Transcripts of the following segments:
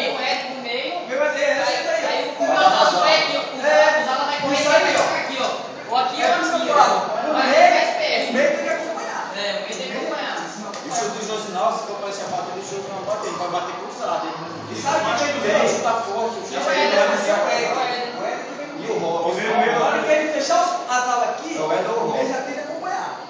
Vem o Ed no meio. Meu Deus, Aí o Zala vai correr e jogar aqui, ó. Ou aqui ou aqui, ó. Vai mais perto. O meio tem que acompanhar. É, o meio tem que acompanhar. E o chute do Josinal, se for aparecer a bater, o chute não vai bater, ele vai bater cruzado. E sabe o que vem do meio? Ele chuta forte, o chute É o ele Ed, vai é descer a o perna. Ed. E o Ross. Na hora que ele fechar a tala aqui, É o Ed ou o Ross. ele já tem que acompanhar.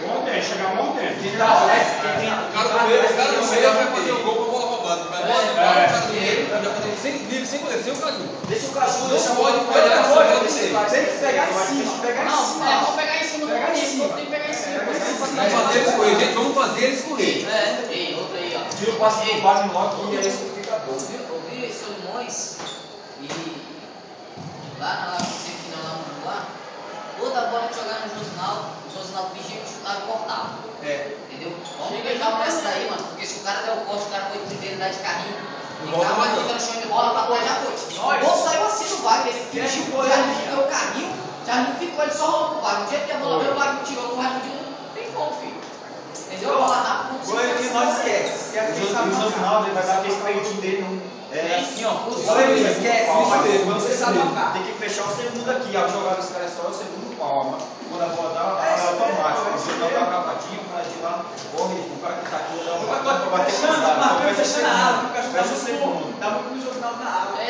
Ontem, chegamos ontem. Quem tá atrás, quem tem O cara do meio vai fazer o gol com a bola roubada. Vai bola no cara do meio, vai fazer sem livre, sem goleiro, sem o Caju. Deixa o Caju, Não deixa o pode Ross. falhar, Deixa o só Ross pode descer. Tem que pegar em cima, pegar em Não, cima. vamos pegar em cima do Pegar em começo. cima. Tem que pegar em cima. Vamos fazer eles correr, gente. Vamos fazer eles correr. É, ei, outra aí, ó. Tira o passe pro Wagner logo e é isso que fica bom. Ouvi esse Limões e lá na semifinal lá, toda bola que jogava no Josinaldo fingia que chutava e cortava. Entendeu? Vamos pegar nessa daí, mano. Porque se o cara der o corte, o cara foi de primeiro, dá de carrinho. E o cara bateu no chão de bola pra trás, já foi. O gol saiu assim do Wagner. Ele fingiu que o Jardim deu o carrinho, Jardim ficou, ele só rolou pro Wagner. Do jeito que a bola veio, o Wagner tirou o Jardim, não tem como, filho. Entendeu? A bola rápida. Goleiro que nós esquece. O Josinal, ele vai dar aquele peitinho dele. É assim, ó. Goleiro que esquece. Quando você sabe marcar. tem que fechar o segundo aqui. A jogada dos caras é só o segundo palma. Quando a bola dá, é automático. Você dá uma cavadinha, o cara de lá, corre, o cara que tá aqui, dá uma bater Fechando a área. Fecha o segundo. Tá muito no jornal na área.